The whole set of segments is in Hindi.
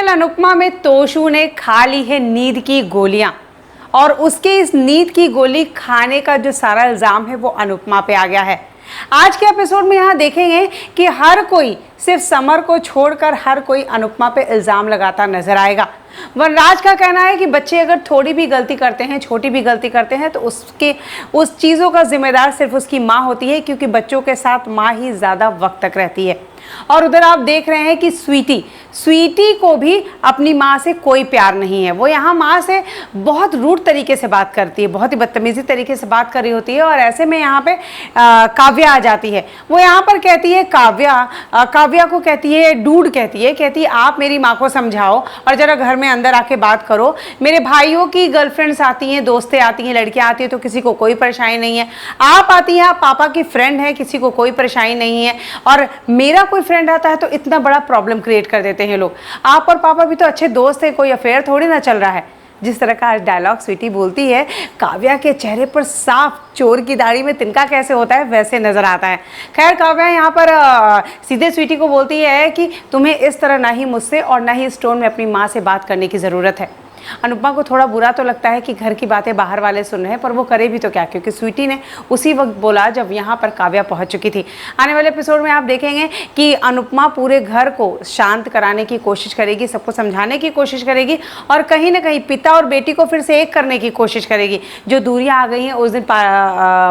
अनुपमा में तोशु ने खा ली है नींद की गोलियां और उसके इस नींद की गोली खाने का जो सारा इल्ज़ाम है वो अनुपमा पे आ गया है। आज के एपिसोड में यहाँ देखेंगे कि हर कोई, सिर्फ समर को छोड़कर हर कोई अनुपमा पे इल्ज़ाम लगाता नजर आएगा। वनराज का कहना है कि बच्चे अगर थोड़ी भी गलती करते हैं, छोटी भी गलती करते हैं, तो उस चीज़ों का जिम्मेदार सिर्फ उसकी माँ होती है, क्योंकि बच्चों के साथ माँ ही ज़्यादा वक्त तक रहती है। और उधर आप देख रहे हैं कि स्वीटी को भी अपनी माँ से कोई प्यार नहीं है। वो यहाँ माँ से बहुत रूड तरीके से बात करती है, बहुत ही बदतमीजी तरीके से बात कर रही होती है। और ऐसे में यहाँ पे काव्या आ जाती है। वो यहाँ पर कहती है, काव्या को कहती है, डूड कहती है आप मेरी माँ को समझाओ और जरा घर में अंदर आके बात करो। मेरे भाइयों की गर्लफ्रेंड्स आती हैं, दोस्तें आती हैं, लड़कियाँ आती हैं, तो किसी को कोई परेशानी नहीं है। आप आती हैं, आप पापा की फ्रेंड है, किसी को कोई परेशानी नहीं है। और मेरा कोई फ्रेंड आता है तो इतना बड़ा प्रॉब्लम क्रिएट कर देते हैं लोग। आप और पापा भी तो अच्छे दोस्त हैं, कोई अफेयर थोड़ी ना चल रहा है। जिस तरह का आज डायलॉग स्वीटी बोलती है, काव्या के चेहरे पर साफ चोर की दाढ़ी में तिनका कैसे होता है वैसे नजर आता है। खैर, काव्या यहाँ पर सीधे स्वीटी को बोलती है कि तुम्हें इस तरह ना ही मुझसे और ना ही इस टोन में अपनी माँ से बात करने की ज़रूरत है। अनुपमा को थोड़ा बुरा तो लगता है कि घर की बातें बाहर वाले सुन रहे हैं, पर वो करे भी तो क्या, क्योंकि स्वीटी ने उसी वक्त बोला जब यहाँ पर काव्या पहुँच चुकी थी। आने वाले एपिसोड में आप देखेंगे कि अनुपमा पूरे घर को शांत कराने की कोशिश करेगी, सबको समझाने की कोशिश करेगी और कहीं ना कहीं पिता और बेटी को फिर से एक करने की कोशिश करेगी। जो दूरियाँ आ गई हैं, उस दिन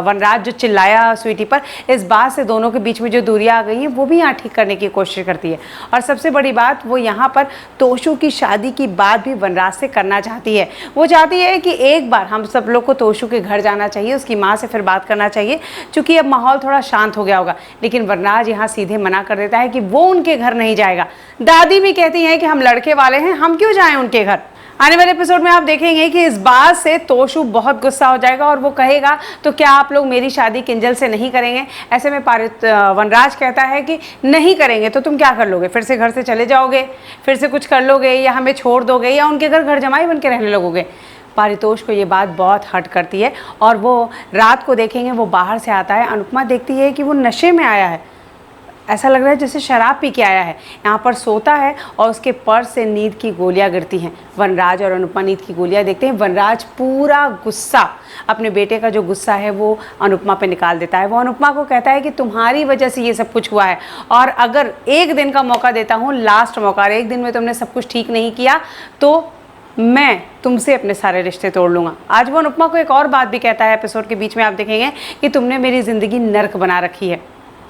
वनराज जो चिल्लाया स्वीटी पर, इस बात से दोनों के बीच में जो दूरियाँ आ गई हैं वो भी यहाँ ठीक करने की कोशिश करती है। और सबसे बड़ी बात, वो यहाँ पर तोशु की शादी की बात भी वनराज से करना चाहती है। वो चाहती है कि एक बार हम सब लोग को तोशु के घर जाना चाहिए, उसकी माँ से फिर बात करना चाहिए, क्योंकि अब माहौल थोड़ा शांत हो गया होगा। लेकिन वनराज यहाँ सीधे मना कर देता है कि वो उनके घर नहीं जाएगा। दादी भी कहती हैं कि हम लड़के वाले हैं, हम क्यों जाएं उनके घर। आने वाले एपिसोड में आप देखेंगे कि इस बात से तोशु बहुत गुस्सा हो जाएगा और वो कहेगा, तो क्या आप लोग मेरी शादी किंजल से नहीं करेंगे। ऐसे में वनराज कहता है कि नहीं करेंगे तो तुम क्या कर लोगे, फिर से घर से चले जाओगे, फिर से कुछ कर लोगे, या हमें छोड़ दोगे, या उनके घर जमाई बन के रहने लगोगे। पारितोष को ये बात बहुत हर्ट करती है और वो रात को देखेंगे, वो बाहर से आता है। अनुपमा देखती है कि वो नशे में आया है, ऐसा लग रहा है जैसे शराब पी के आया है। यहाँ पर सोता है और उसके पर्स से नींद की गोलियां गिरती हैं। वनराज और अनुपमा नींद की गोलियां देखते हैं। वनराज पूरा गुस्सा, अपने बेटे का जो गुस्सा है वो अनुपमा पे निकाल देता है। वो अनुपमा को कहता है कि तुम्हारी वजह से ये सब कुछ हुआ है, और अगर एक दिन का मौका देता हूँ, लास्ट मौका, एक दिन में तुमने सब कुछ ठीक नहीं किया तो मैं तुमसे अपने सारे रिश्ते तोड़ लूँगा। आज वो अनुपमा को एक और बात भी कहता है एपिसोड के बीच में, आप देखेंगे कि तुमने मेरी ज़िंदगी नर्क बना रखी है।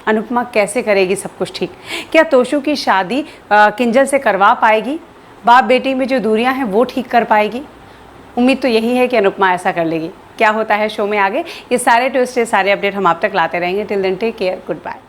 अनुपमा कैसे करेगी सब कुछ ठीक? क्या तोशु की शादी किंजल से करवा पाएगी? बाप बेटी में जो दूरियां हैं वो ठीक कर पाएगी? उम्मीद तो यही है कि अनुपमा ऐसा कर लेगी। क्या होता है शो में आगे, ये सारे ट्विस्ट, ये सारे अपडेट हम आप तक लाते रहेंगे। Till then take care, good bye.